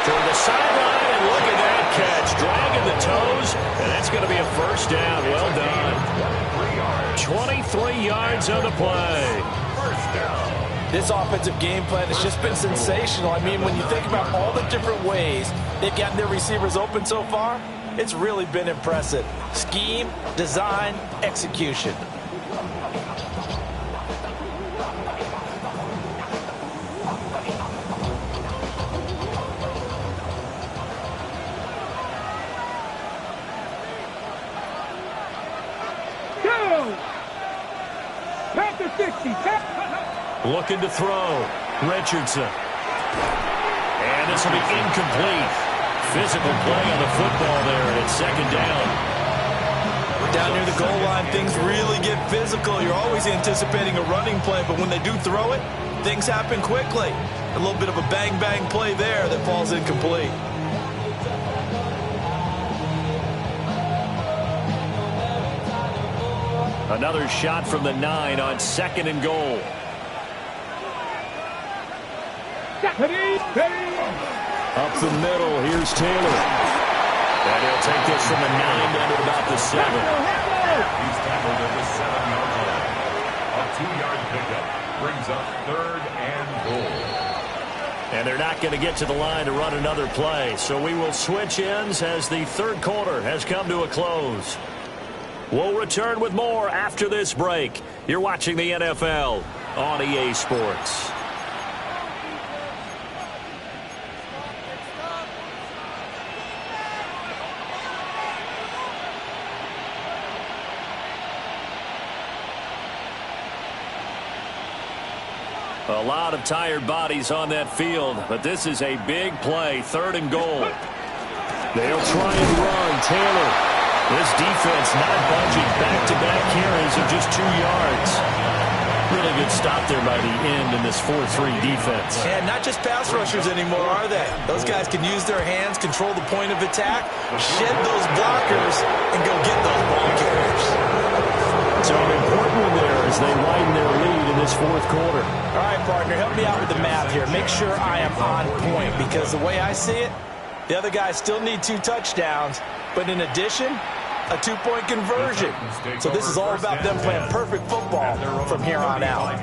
C: To the sideline, and look at that catch. Dragging the toes, and that's going to be a 1st down. Well done. 23 yards on the play.
I: This offensive game plan has just been sensational. I mean, when you think about all the different ways they've gotten their receivers open so far, it's really been impressive. Scheme, design, execution.
C: Looking to throw. Richardson. And this will be incomplete. Physical play on the football there, and it's 2nd down.
I: Down near the goal line, things really get physical. You're always anticipating a running play, but when they do throw it, things happen quickly. A little bit of a bang-bang play there that falls incomplete.
C: Another shot from the 9 on 2nd and goal. Up the middle, here's Taylor. And he'll take this from the 9 down to about the 7.
H: He's tackled at the 7-yard line. A 2-yard pickup brings up 3rd and goal.
C: And they're not going to get to the line to run another play. So we will switch ends as the 3rd quarter has come to a close. We'll return with more after this break. You're watching the NFL on EA Sports. A lot of tired bodies on that field, but this is a big play, 3rd and goal. They'll try and run. Taylor. This defense not budging. Back-to-back carries of just 2 yards. Really good stop there by the end in this 4-3 defense.
I: And not just pass rushers anymore, are they? Those guys can use their hands, control the point of attack, shed those blockers, and go get those ball carriers.
C: So an important one there as they widen their lead in this 4th quarter.
I: All right, partner, help me out with the math here. Make sure I am on point, because the way I see it, the other guys still need 2 touchdowns, but in addition, a 2-point conversion. So this is all about them playing perfect football from here on out.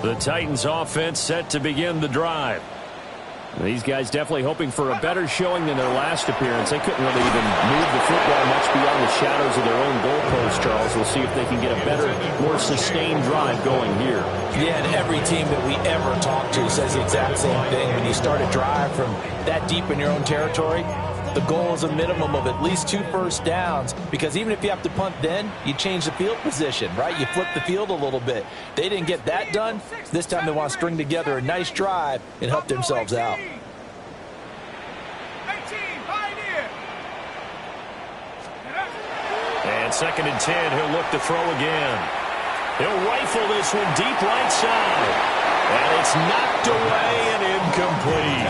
C: The Titans offense set to begin the drive. These guys definitely hoping for a better showing than their last appearance. They couldn't really even move the football much beyond the shadows of their own goalpost, Charles. We'll see if they can get a better, more sustained drive going here.
I: Yeah, and every team that we ever talk to says the exact same thing. When you start a drive from that deep in your own territory, the goal is a minimum of at least 2 first downs, because even if you have to punt then, you change the field position, right? You flip the field a little bit. They didn't get that done. This time they want to string together a nice drive and help themselves out.
C: And 2nd and 10, he'll look to throw again. He'll rifle this one deep right side. And it's knocked away and incomplete.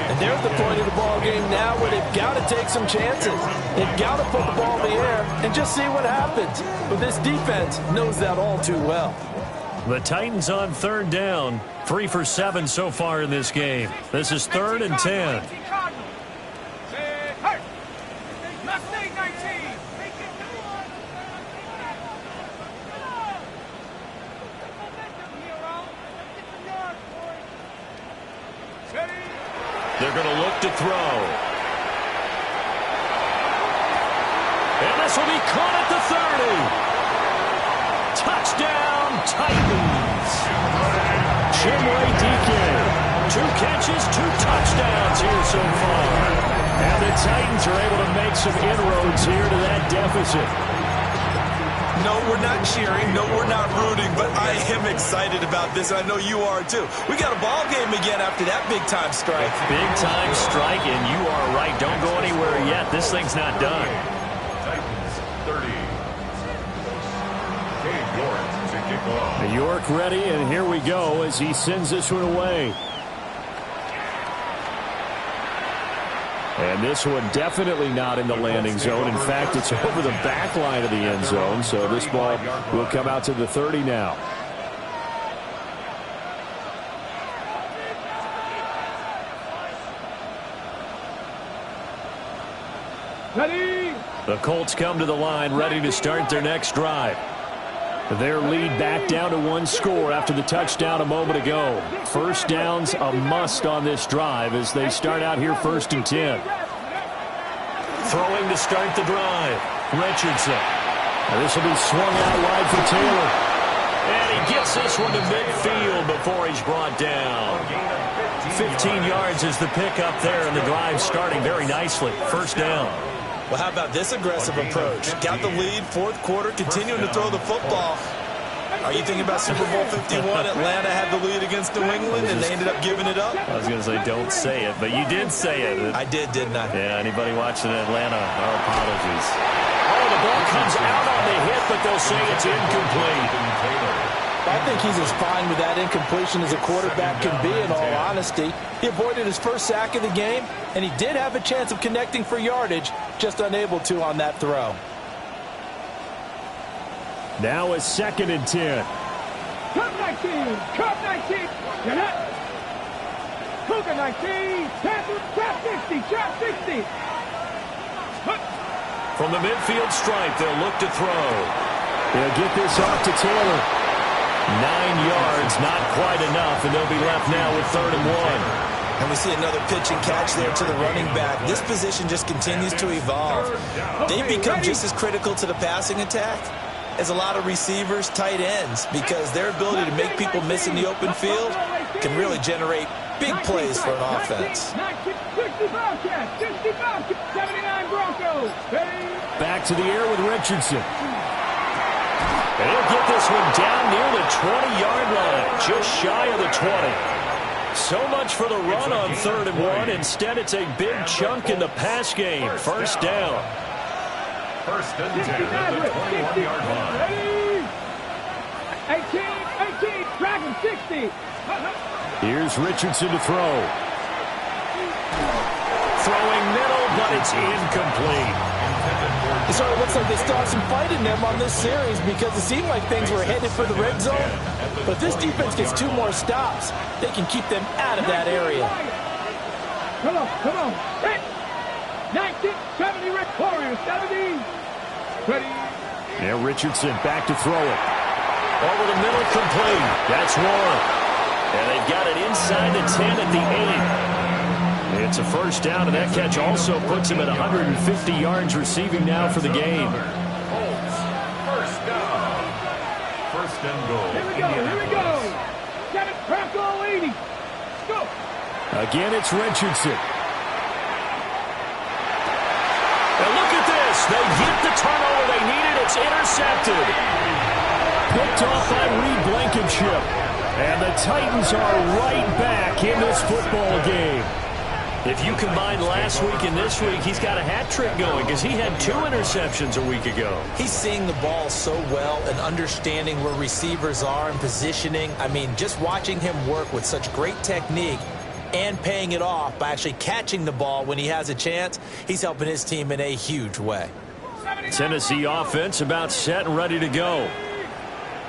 I: And they're at the point of the ball game now where they've got to take some chances. They've got to put the ball in the air and just see what happens. But this defense knows that all too well.
C: The Titans on 3rd down, 3 for 7 so far in this game. This is 3rd and 10. They're going to look to throw. And this will be caught at the 30. Touchdown, Titans. Chimway DK. 2 catches, 2 touchdowns here so far. And the Titans are able to make some inroads here to that deficit.
I: No, we're not cheering. No, we're not rooting. But I am excited about this. I know you are, too. We got a ball game again after that big-time strike.
C: Big-time strike, and you are right. Don't go anywhere yet. This thing's not done.
H: Titans 30. York to kick off.
C: York ready, and here we go as he sends this one away. And this one definitely not in the landing zone. In fact, it's over the back line of the end zone. So this ball will come out to the 30 now.
K: Ready?
C: The Colts come to the line ready to start their next drive. Their lead back down to 1 score after the touchdown a moment ago. First down's a must on this drive as they start out here 1st and 10. Throwing to start the drive. Richardson. And this will be swung out wide for Taylor. And he gets this one to midfield before he's brought down. 15 yards is the pickup there, and the drive starting very nicely. First down.
I: Well, how about this aggressive approach? Got the lead, 4th quarter, continuing to throw the football. Are you thinking about Super Bowl 51? Atlanta had the lead against New England, and they ended up giving it up?
C: I was going to say, don't say it, but you did say it.
I: I did, didn't I?
C: Yeah, anybody watching Atlanta, our apologies. Oh, the ball comes out on the hit, but they'll say it's incomplete.
I: I think he's as fine with that incompletion as a quarterback can be, in all honesty. He avoided his first sack of the game, and he did have a chance of connecting for yardage, just unable to on that throw.
C: Now a 2nd and 10.
K: Cup 19, Cup 19, you're not. Cougar 19, trap 60, trap 60.
C: From the midfield stripe, they'll look to throw. They'll get this off to Taylor. 9 yards, not quite enough, and they'll be left now with 3rd and 1.
I: And we see another pitch and catch there to the running back. This position just continues to evolve. They've become just as critical to the passing attack as a lot of receivers, tight ends, because their ability to make people miss in the open field can really generate big plays for an offense.
C: Back to the air with Richardson. And he'll get this one down near the 20-yard line, just shy of the 20. So much for the run on 3rd and 1. Instead, it's a big chunk in the pass game. First down.
H: 1st and 10 at the 21-yard line.
K: 18, Dragon 60.
C: Here's Richardson to throw. Throwing middle, but it's incomplete.
I: It sort of looks like they still have some fight in them on this series because it seemed like things were headed for the red zone. But if this defense gets 2 more stops, they can keep them out of that area.
K: Come on. 1970 Warriors, 70. Ready.
C: Now Richardson back to throw it. Over the middle, complete. That's 1. And they've got it inside the 10 at the 8. It's a first down, and that catch also puts him at 150 yards receiving now for the game.
H: First down. 1st and goal.
K: Here we go. Get it, crack all 80. Go.
C: Again, it's Richardson. And look at this. They get the turnover they needed. It's intercepted. Picked off by Reed Blankenship. And the Titans are right back in this football game. If you combine last week and this week, he's got a hat trick going because he had 2 interceptions a week ago.
I: He's seeing the ball so well and understanding where receivers are and positioning. I mean, just watching him work with such great technique and paying it off by actually catching the ball when he has a chance, he's helping his team in a huge way.
C: Tennessee offense about set and ready to go.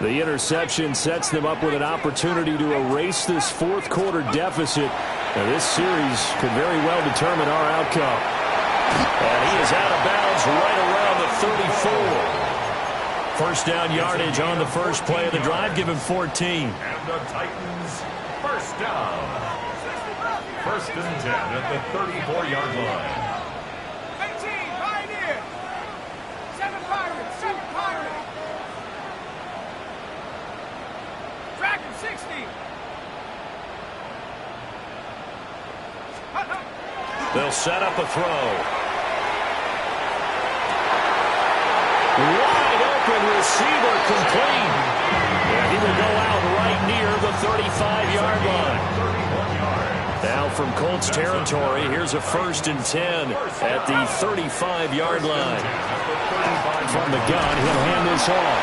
C: The interception sets them up with an opportunity to erase this 4th quarter deficit. Now, this series could very well determine our outcome. And he is out of bounds right around the 34. First down yardage on the first play of the drive. Give him 14.
H: And the Titans, first down. 1st and 10 at the 34-yard line.
K: 18, Pioneer. 7 Pirates, 7 Pirates. Dragon 60.
C: They'll set up a throw. Wide open receiver, complete. And he will go out right near the 35-yard line. Now from Colts territory, here's a 1st and 10 at the 35-yard line. From the gun, he'll hand this off.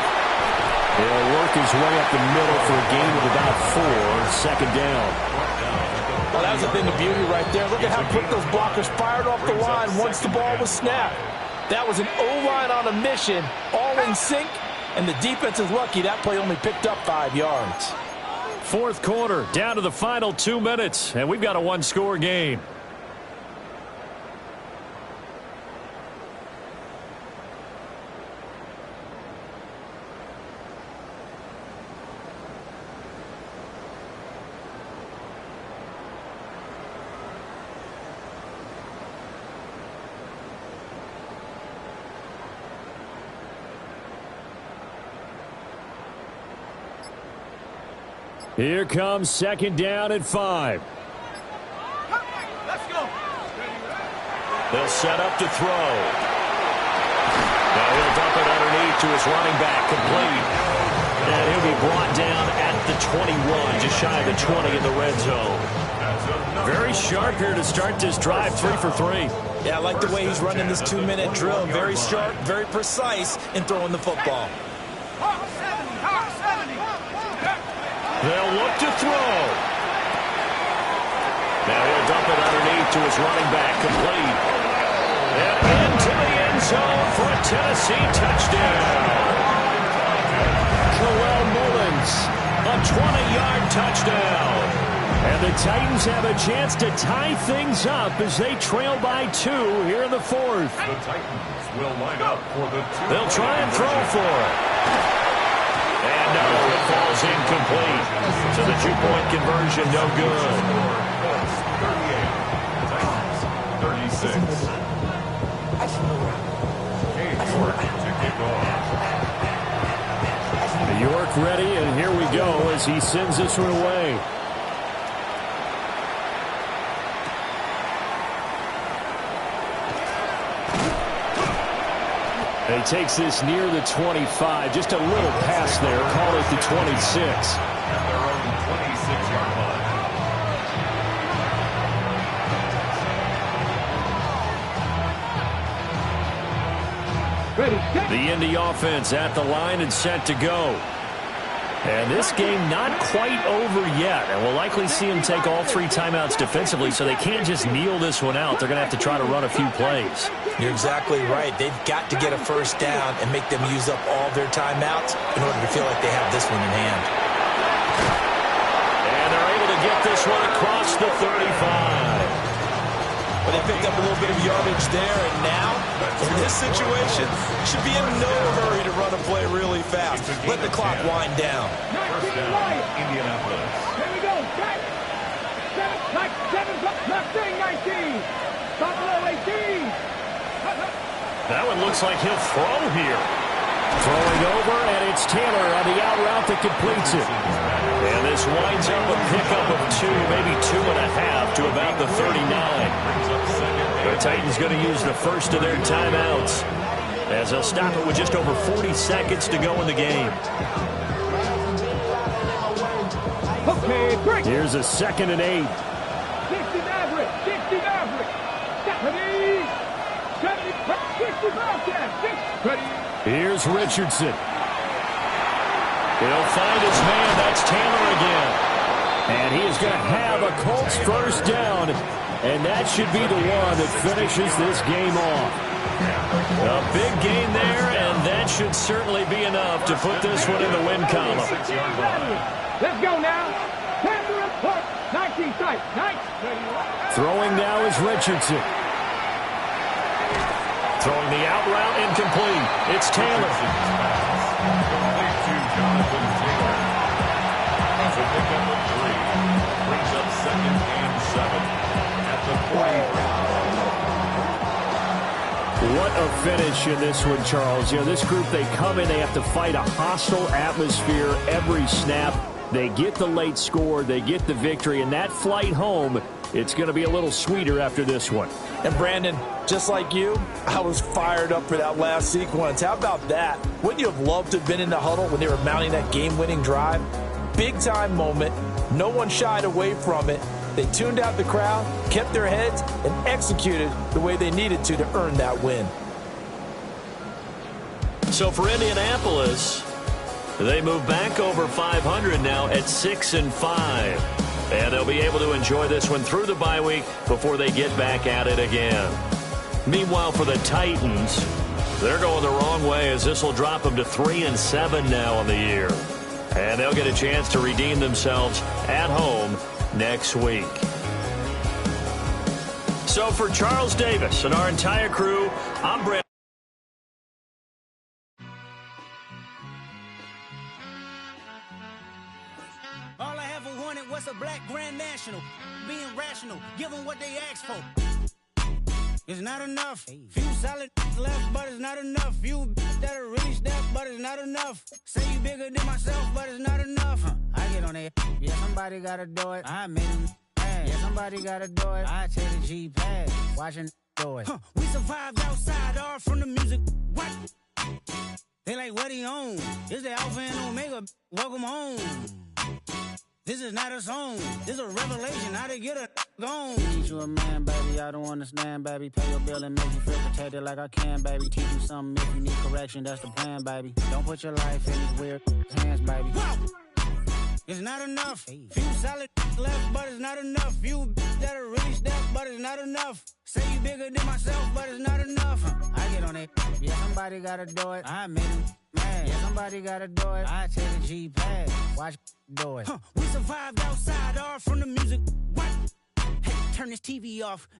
C: He'll work his way up the middle for a gain of about 4, 2nd down.
I: Well, that was a thing of beauty right there. Look at how quick those blockers fired off the line once the ball was snapped. That was an O-line on a mission, all in sync, and the defense is lucky that play only picked up 5 yards.
C: 4th quarter, down to the final 2 minutes, and we've got a 1-score game. Here comes 2nd down at 5.
K: Let's go.
C: They'll set up to throw. Now he'll dump it underneath to his running back, complete. And he'll be brought down at the 21, just shy of the 20 in the red zone. Very sharp here to start this drive, 3 for 3.
I: Yeah, I like the way he's running this 2-minute drill. Very sharp, very precise in throwing the football.
C: They'll look to throw. Now he'll dump it underneath to his running back, complete. And into the end zone for a Tennessee touchdown. Joel Mullins, a 20-yard touchdown. And the Titans have a chance to tie things up as they trail by 2 here in the 4th.
H: The Titans will line up for the 2.
C: They'll try and throw for it. And no, it falls incomplete. So the 2-point conversion, no good.
H: 38, Titans 36. York to kick off.
C: York ready, and here we go as he sends this one away. He takes this near the 25. Just a little pass there. Call it the 26.
H: At their own 26-yard line.
K: Ready, set.
C: The Indy offense at the line and set to go. And this game not quite over yet. And we'll likely see them take all 3 timeouts defensively, so they can't just kneel this one out. They're going to have to try to run a few plays.
I: You're exactly right. They've got to get a first down and make them use up all their timeouts in order to feel like they have this one in hand.
C: And they're able to get this one across the 35.
I: But they picked up a little bit of yardage there, and now, in this situation, should be in no hurry to run a play really fast. Let the clock wind down.
H: First down, Indianapolis.
K: Here we go. 19. Buffalo 18.
C: That one looks like he'll throw here. Throwing over, and it's Taylor on the out route that completes it. And this winds up a pickup of 2, maybe 2.5 to about the 39. The Titans going to use the first of their timeouts as they'll stop it with just over 40 seconds to go in the game.
K: Okay, break.
C: Here's a 2nd and 8.
K: 60 Maverick. 60 Maverick. 70. 65 10. Ready.
C: Here's Richardson. He'll find his man. That's Taylor again. And he is going to have a Colts first down. And that should be the one that finishes this game off. A big gain there, and that should certainly be enough to put this one in the win column.
K: Let's go now. Panther and Park. 19 sight. 19.
C: Throwing now is Richardson. Throwing the out route incomplete. It's Taylor.
H: Complete to Jonathan Taylor. That's a pickup of 3. Brings up 2nd and 7 at the 40.
C: What a finish in this one, Charles. You know, this group, they come in, they have to fight a hostile atmosphere every snap. They get the late score, they get the victory, and that flight home, it's going to be a little sweeter after this one.
I: And Brandon, just like you, I was fired up for that last sequence. How about that? Wouldn't you have loved to have been in the huddle when they were mounting that game-winning drive? Big-time moment. No one shied away from it. They tuned out the crowd, kept their heads, and executed the way they needed to earn that win.
C: So for Indianapolis, they move back over 500 now at 6-5. And they'll be able to enjoy this one through the bye week before they get back at it again. Meanwhile, for the Titans, they're going the wrong way as this will drop them to 3-7 now on the year. And they'll get a chance to redeem themselves at home next week. So for Charles Davis and our entire crew, I'm Brandon.
L: All I ever wanted was a black Grand National. Being rational, give them what they ask for. It's not enough. Few solid left, but it's not enough. Few that are really step, but it's not enough. Say you bigger than myself, but it's not enough. I get on it. Yeah, somebody gotta do it. I made him pass. Yeah, somebody gotta do it. I take the G pass. Watching do it. We survived outside, all from the music. What? They like, what he on? It's the Alpha and Omega. Welcome home. This is not a song. This is a revelation. How to get a gone. Teach you a man, baby. I don't understand, baby. Pay your bill and make you feel protected like I can, baby. Teach you something if you need correction. That's the plan, baby. Don't put your life in these weird hands, baby. Whoa! It's not enough. Few solid left, but it's not enough. Few that are really step, but it's not enough. Say you bigger than myself, but it's not enough. I get on it. Yeah, somebody gotta do it. I made him mad. Yeah, somebody gotta do it. I take a G-pad. Watch do it. We survived outside, all from the music. What? Hey, turn this TV off.